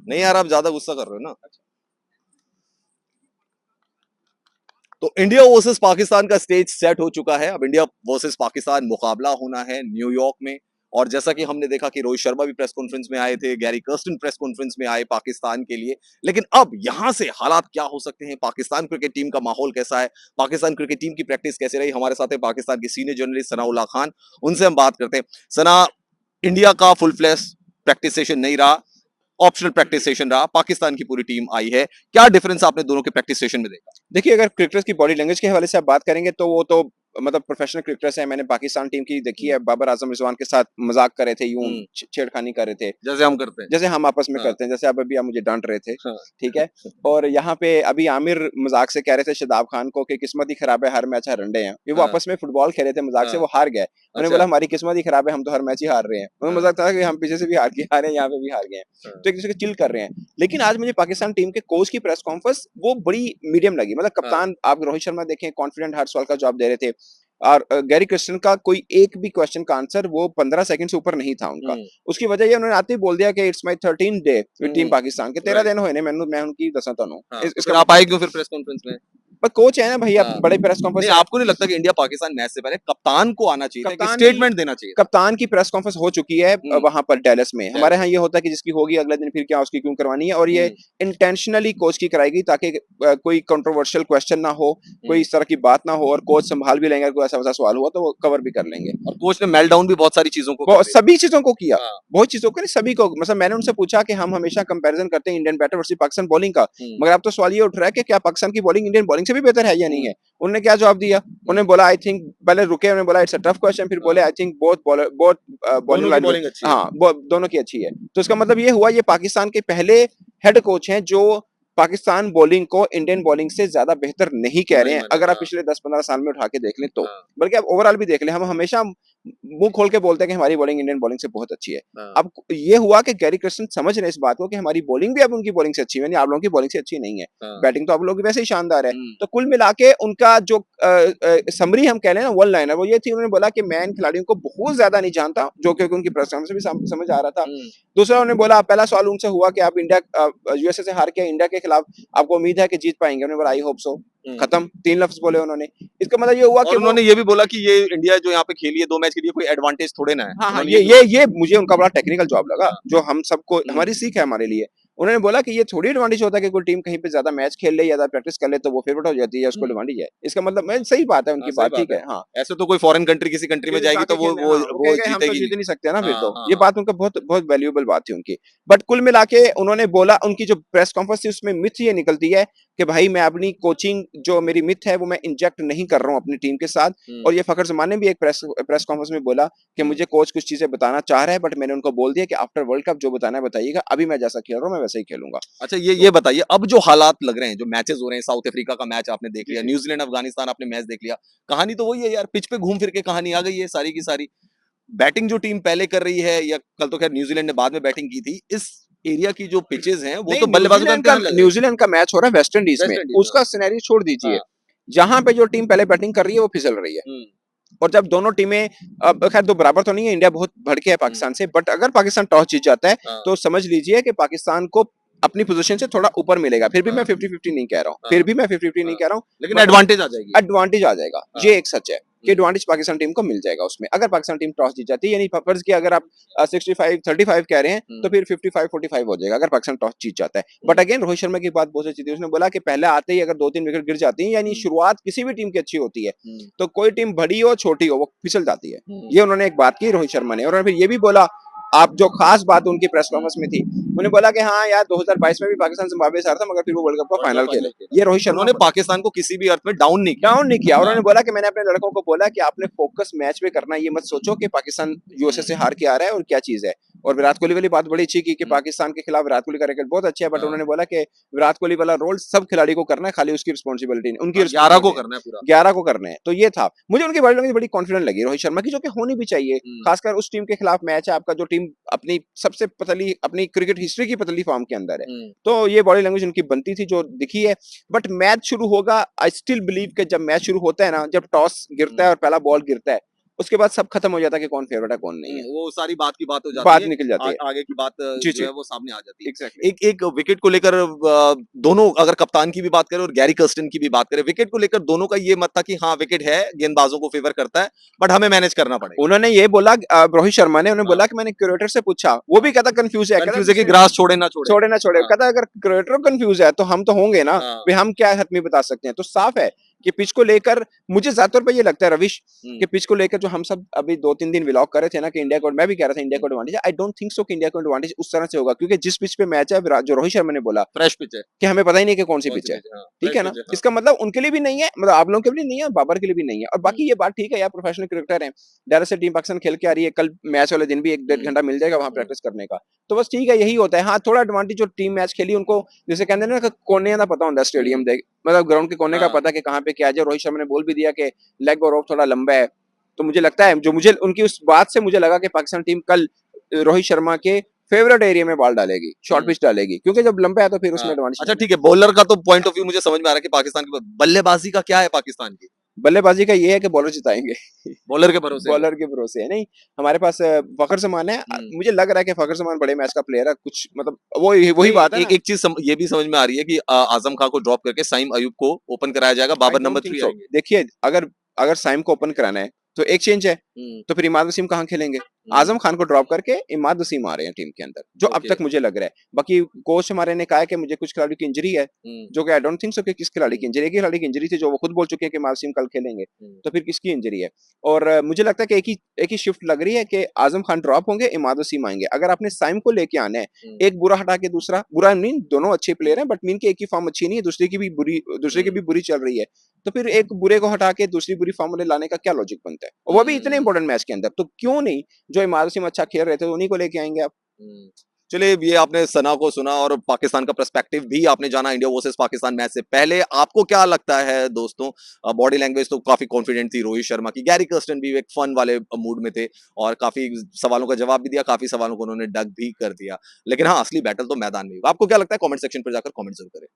नहीं यार, आप ज्यादा गुस्सा कर रहे हो ना। तो इंडिया वर्सेस पाकिस्तान का स्टेज सेट हो चुका है। अब इंडिया वर्सेस पाकिस्तान मुकाबला होना है न्यूयॉर्क में। और जैसा कि हमने देखा कि रोहित शर्मा भी प्रेस कॉन्फ्रेंस में आए थे, गैरी कर्स्टन प्रेस कॉन्फ्रेंस में आए पाकिस्तान के लिए। लेकिन अब यहां से हालात क्या हो सकते हैं, पाकिस्तान क्रिकेट टीम का माहौल कैसा है, पाकिस्तान क्रिकेट टीम की प्रैक्टिस कैसे रही, हमारे साथ है पाकिस्तान के सीनियर जर्नलिस्ट सनाउल्लाह खान। उनसे हम बात करते हैं। सना, इंडिया का फुल फ्लैश प्रैक्टिस सेशन नहीं रहा, ऑप्शनल प्रैक्टिस सेशन रहा, पाकिस्तान की पूरी टीम आई है। क्या डिफरेंस आपने दोनों के प्रैक्टिस सेशन में देखा? देखिए, अगर क्रिकेटर्स की बॉडी लैंग्वेज के हवाले से आप बात करेंगे तो वो तो मतलब प्रोफेशनल क्रिकेटर्स हैं। मैंने पाकिस्तान टीम की देखी है, बाबर आजम रिजवान के साथ मजाक कर रहे थे, यूं छेड़खानी कर रहे थे, जैसे हम करते हैं। जैसे हम आपस में हाँ। करते हैं, जैसे अभी आप मुझे डांट रहे थे। हाँ। ठीक है। और यहाँ पे अभी आमिर मजाक से कह रहे थे शादाब खान को कि किस्मत ही खराब है, हर मैच हर रंडे हैं। ये वो हाँ। आपस में फुटबॉल खेल रहे थे मजाक से, हाँ। वो हार गए। उन्होंने अच्छा। बोला हमारी किस्मत ही खराब है, हम तो हर मैच ही हार रहे हैं। उन्होंने हाँ। मजाक था कि हम पीछे से भी हार के आ रहे हैं, यहाँ पे भी हार गए हैं। हाँ। तो एक दूसरे को चिल कर रहे हैं। लेकिन आज मुझे पाकिस्तान टीम के कोच की प्रेस कॉन्फ्रेंस वो बड़ी मीडियम लगी। मतलब हाँ। कप्तान आप रोहित शर्मा देखें, कॉन्फिडेंट हर सवाल का जवाब दे रहे थे। और गैरी क्रिस्टन का कोई एक भी क्वेश्चन का आंसर वो 15 सेकंड से ऊपर नहीं था उनका। उसकी वजह ये उन्होंने आते ही बोल दिया कि it's my 13th day with team Pakistan के 13 दिन हुए ने मैं उनकी दसा तनु हाँ, तो फिर इसका आप आए क्यों फिर प्रेस कॉन्फ्रेंस में? पर कोच है ना भैया, हाँ। बड़े प्रेस कॉन्फ्रेंस नहीं, आपको नहीं लगता कि इंडिया पाकिस्तान मैच से पहले कप्तान को आना चाहिए था, एक कप्तान की स्टेटमेंट देना चाहिए था? कप्तान की प्रेस कॉन्फ्रेंस हो चुकी है वहां पर डेलस में। हमारे यहाँ ये होता है कि जिसकी होगी अगले दिन फिर क्या उसकी क्यों करवानी है, और ये इंटेंशनली कोच की कराएगी ताकि कोई कंट्रोवर्शियल क्वेश्चन ना हो, कोई इस तरह की बात ना हो, और कोच संभाल भी लेंगे, कोई ऐसा वैसा सवाल हुआ तो वो कवर भी कर लेंगे। और कोच ने मेल्ट डाउन भी बहुत सारी चीजों को कर बहुत दिया। सभी चीजों को किया। हाँ। बहुत चीजों को नहीं, सभी को। मतलब मैंने उनसे पूछा कि हम हमेशा कंपैरिजन करते हैं Indian batter versus Pakistan bowling का, मगर अब तो सवाल ये उठ रहा है कि क्या पाकिस्तान की बॉलिंग इंडियन बॉलिंग से भी बेहतर है या नहीं है। उन्होंने क्या जवाब दिया? उन्होंने बोला आई थिंक, पहले रुके, उन्होंने बोला इट्स अ टफ क्वेश्चन, फिर बोले I think both both bowling दोनों की लाइन, बॉलिंग अच्छी है। हाँ दोनों की अच्छी है। तो इसका मतलब ये हुआ ये पाकिस्तान के पहले हेड कोच हैं जो पाकिस्तान बॉलिंग को इंडियन बॉलिंग से ज्यादा बेहतर नहीं कह रहे हैं, अगर आप पिछले 10-15 साल में उठा के देख लें तो। बल्कि आप ओवरऑल भी देख लें, हम हमेशा मुंह खोल के बोलते हैं कि हमारी बॉलिंग इंडियन बॉलिंग से बहुत अच्छी है। अब ये हुआ कि गैरी क्रिस्टन समझ रहे हैं इस बात को कि हमारी बॉलिंग भी अब उनकी बॉलिंग से अच्छी है, आप लोगों की बॉलिंग से अच्छी नहीं है। बैटिंग तो आप लोगों की वैसे ही शानदार है। तो कुल मिला के उनका जो समरी हम कह लें ना, वन लाइनर, वो ये थी, उन्होंने बोला कि मैं इन खिलाड़ियों को बहुत ज्यादा नहीं जानता, जो कि उनकी प्रेस कॉन्फ्रेंस से भी समझ आ रहा था। दूसरा उन्होंने बोला, पहला सवाल उनसे हुआ कि आप इंडिया यूएसए से हार के इंडिया के खिलाफ आपको उम्मीद है कि जीत पाएंगे? उन्होंने बोला आई होप सो। खत्म, 3 लफ्ज बोले उन्होंने। इसका मतलब ये हुआ कि उन्होंने ये भी बोला कि ये इंडिया जो यहाँ पे खेली है 2 मैच के लिए कोई एडवांटेज थोड़े ना है। हाँ हाँ, ये मुझे उनका बड़ा टेक्निकल जवाब लगा, जो हम सबको हमारी सीख है हमारे लिए। उन्होंने बोला कि ये थोड़ी एडवांटेज होता है कि कोई टीम कहीं पे ज्यादा मैच खेल ले, ज्यादा प्रैक्टिस कर ले तो वो फेवरेट हो जाती है, उसको एडवांटेज है। इसका मतलब मैं सही बात है उनकी बात, ठीक है। हाँ, ऐसे तो कोई फॉरेन कंट्री किसी कंट्री में जाएगी तो वो हम तो जीतेगी जीत नहीं सकते ना फिर तो। हाँ, ये बात उनका बहुत बहुत वैल्यूएबल बात थी उनकी। बट कुल मिला के उन्होंने बोला, उनकी जो प्रेस कॉन्फ्रेंस थी उसमें मिथ ये निकलती है कि भाई मैं अपनी कोचिंग जो मेरी मिथ है वो मैं इंजेक्ट नहीं कर रहा हूँ अपनी टीम के साथ। और ये फखर जमान ने भी एक प्रेस कॉन्फ्रेंस में बोला कि मुझे कोच कुछ चीजें बताना चाह रहा है, बट मैंने उनको बोल दिया कि आफ्टर वर्ल्ड कप जो बताना है बताइएगा, अभी मैं जैसा खेल रहा हूँ मैं वैसा ही खेलूंगा। अच्छा, ये बताइए, अब जो हालात लग रहे हैं, जो मैचेस हो रहे हैं, साउथ अफ्रीका का मैच आपने देख लिया, न्यूजीलैंड अफगानिस्तान आपने मैच देख लिया, कहानी तो वही है यार, पिच पे घूम फिर के कहानी आ गई है सारी की सारी। बैटिंग जो टीम पहले कर रही है, या कल तो खैर न्यूजीलैंड ने बाद में बैटिंग की थी, इस एरिया की जो पिचेस हैं वो तो बल्लेबाजों का इम्तिहान लग रहा है। न्यूजीलैंड का मैच हो रहा है वेस्ट इंडीज में, उसका सिनेरियो छोड़ दीजिए। जहां पे जो टीम पहले बैटिंग कर रही है वो फिसल रही है। और जब दोनों टीमें, अब खैर दो बराबर तो नहीं है, इंडिया बहुत भड़के है पाकिस्तान से, बट अगर पाकिस्तान टॉस जीत जाता है तो समझ लीजिए कि पाकिस्तान को अपनी पोजीशन से थोड़ा ऊपर मिलेगा। फिर भी मैं 50-50 नहीं कह रहा हूँ, फिर भी मैं 50-50 नहीं कह रहा हूँ, लेकिन एडवांटेज आ जाएगी। एडवांटेज आ जाएगा। ये एक सच है कि एडवांटेज पाकिस्तान टीम को मिल जाएगा उसमें, अगर पाकिस्तान टीम टॉस जीत जाती है। यानी फर्ज की अगर आप 65-35 कह रहे हैं तो फिर 55-45 हो जाएगा अगर पाकिस्तान टॉस जीत जाता है। बट अगेन रोहित शर्मा की बात बहुत अच्छी थी, उसने बोला कि पहले आते ही अगर 2-3 विकेट गिर जाती है, यानी शुरुआत किसी भी टीम की अच्छी होती है तो कोई टीम बड़ी हो छोटी हो वो फिसल जाती है। ये उन्होंने एक बात की रोहित शर्मा ने। और फिर ये भी बोला, आप जो खास बात उनकी प्रेस कॉन्फ्रेंस में थी, उन्होंने बोला कि हाँ यार 2022 में भी पाकिस्तान जिम्बाब्वे से हारा था, मगर फिर वो वर्ल्ड कप का फाइनल खेले। ये रोहित शर्मा ने पाकिस्तान को किसी भी अर्थ में डाउन नहीं किया। और उन्होंने बोला कि मैंने अपने लड़कों को बोला कि आपने फोकस मैच पे करना, ये मत सोचो कि पाकिस्तान यूएसए से हार के आ रहा है और क्या चीज है। और विराट कोहली वाली बात बड़ी अच्छी की कि पाकिस्तान के खिलाफ विराट कोहली का रिकॉर्ड बहुत अच्छा है, बट उन्होंने बोला कि विराट कोहली वाला रोल सब खिलाड़ी को करना है, खाली उसकी रिस्पॉन्सिबिलिटी नहीं, उनकी 11 को करना है पूरा, 11 को करना है। तो ये था, मुझे उनकी बॉडी लैंग्वेज बड़ी कॉन्फिडेंट लगी रोहित शर्मा की, जो कि होनी भी चाहिए, खासकर उस टीम के खिलाफ मैच है आपका जो टीम अपनी सबसे पतली, अपनी क्रिकेट हिस्ट्री की पतली फॉर्म के अंदर है। तो ये बॉडी लैंग्वेज उनकी बनती थी जो दिखी है। बट मैच शुरू होगा, आई स्टिल बिलीव कि जब मैच शुरू होता है ना, जब टॉस गिरता है और पहला बॉल गिरता है, उसके बाद सब खत्म हो जाता है कि कौन फेवरेट है कौन नहीं है, वो सारी बात की बात हो जाती बात है, निकल जाती है। आगे की बात जी, जो जी। है वो सामने आ जाती है। एग्ज़ैक्टली। एक एक विकेट को लेकर दोनों अगर कप्तान की भी बात करें और गैरी कर्स्टन की भी बात करें, विकेट को लेकर दोनों का ये मत था कि हाँ विकेट है, गेंदबाजों को फेवर करता है, बट हमें मैनेज करना पड़ेगा। उन्होंने ये बोला रोहित शर्मा ने, उन्होंने हाँ, बोला कि मैंने क्यूरेटर से पूछा, वो भी कहता कंफ्यूज है, कहता कंफ्यूज है कि मुझसे ग्रास छोड़े ना छोड़े। छोड़े ना छोड़े, हाँ, कहता अगर क्रिएटर कंफ्यूज है तो हम तो होंगे ना, हाँ, भाई हम क्या हतमी बता सकते हैं। तो साफ है कि पिच को लेकर मुझे ज्यादातर पे ये लगता है रविश कि पिच को लेकर जो हम सब अभी 2-3 दिन व्लॉग कर रहे थे ना कि इंडिया को, मैं भी कह रहा था इंडिया को advantage, I don't think so कि इंडिया को एडवांटेज उस तरह से होगा, क्योंकि जिस पिच पे मैच है जो रोहित शर्मा ने बोला फ्रेश पिच है, कि हमें पता ही नहीं कि कौन सी कौन सी पिच है, पिच है, हाँ, ठीक फ्रेश है ना, पिच है, हाँ। इसका मतलब उनके लिए भी नहीं है, मतलब आप लोगों के लिए नहीं है और बाबर के लिए भी नहीं है। और बाकी ये बात ठीक है यार, प्रोफेशनल क्रिकेटर है, डायरेक्ट से टीम पाकिस्तान खेल के आ रही है, कल मैच वाले दिन भी 1-1.5 घंटा मिल जाएगा वहां प्रैक्टिस करने का, तो बस ठीक है, यही होता है। हाँ, थोड़ा एडवांटेज जो टीम मैच खेली उनको, जैसे कहते हैं ना कि कोने का पता होता है स्टेडियम देख, मतलब ग्राउंड के कोने का हाँ, पता कि कहाँ पे क्या है। रोहित शर्मा ने बोल भी दिया कि लेग और ऑफ थोड़ा लंबा है, तो मुझे लगता है, जो मुझे उनकी उस बात से मुझे लगा कि पाकिस्तान टीम कल रोहित शर्मा के फेवरेट एरिया में बॉल डालेगी, शॉर्ट पिच डालेगी, क्योंकि जब लंबा है तो फिर उसमें हाँ। एडवांटेज अच्छा नहीं ठीक है, बॉलर का तो पॉइंट ऑफ व्यू मुझे समझ में आ रहा है कि पाकिस्तान की बल्लेबाजी का क्या है पाकिस्तान की? है। बल्लेबाजी का ये है कि बॉलर जिताएंगे। बॉलर के भरोसे है वो। बॉलर के भरोसे है नहीं, हमारे पास फखर जमान है, हुँ। मुझे लग रहा है कि फखर जमान बड़े मैच का प्लेयर है, कुछ मतलब वो वही नहीं, बात है एक ना। एक चीज़ ये भी समझ में आ रही है कि आज़म खां को ड्रॉप करके साइम अयूब को ओपन कराया जाएगा, आई बाबर नंबर डोंट थिंक 3 सो, आएँगे। देखिए अगर अगर साइम को ओपन कराना है तो एक चेंज है, हुँ, तो फिर इमाद वसीम कहाँ खेलेंगे? हुँ, आजम खान को ड्रॉप करके इमाद वसीम आ रहे हैं टीम के अंदर, जो अब ओके। तक मुझे लग रहा है। बाकी कोच हमारे ने कहा है कि मुझे कुछ खिलाड़ियों की इंजरी है, हुँ, जो कि आई डोंट थिंक सो कि किस खिलाड़ी की हुँ, इंजरी है, एक ही खिलाड़ी की इंजरी थी जो वो खुद बोल चुके हैं कि इमाद वसीम कल खेलेंगे, हुँ, तो फिर किसकी इंजरी है? और मुझे लगता है कि एक ही शिफ्ट लग रही है कि आजम खान ड्रॉप होंगे, इमाद वसीम आएंगे। अगर आपने साइम को लेके आना है, हुँ, एक बुरा हटा के दूसरा, बुरा नहीं, दोनों अच्छे प्लेयर हैं, बट मीन की एक की फॉर्म अच्छी नहीं है, दूसरे की हुँ, भी बुरी चल रही है, तो फिर एक बुरे को हटा के दूसरी बुरी फॉर्म में लाने का क्या लॉजिक बनता है? और वो भी इतने हुँ, इंपॉर्टेंट मैच के अंदर, तो क्यों नहीं जो इमाद वसीम अच्छा खेल रहे थे उन्हीं को लेके आएंगे आप। हुँ। चलिए ये आपने सना को सुना और पाकिस्तान का पर्सपेक्टिव भी आपने जाना इंडिया वर्सेस पाकिस्तान मैच से पहले। आपको क्या लगता है दोस्तों? बॉडी लैंग्वेज तो काफ़ी कॉन्फिडेंट थी रोहित शर्मा की, गैरी कर्स्टन भी एक फन वाले मूड में थे और काफ़ी सवालों का जवाब भी दिया, काफ़ी सवालों को उन्होंने डग भी कर दिया। लेकिन हाँ, असली बैटल तो मैदान में ही होगा। आपको क्या लगता है? कमेंट सेक्शन पर जाकर कमेंट ज़रूर करें।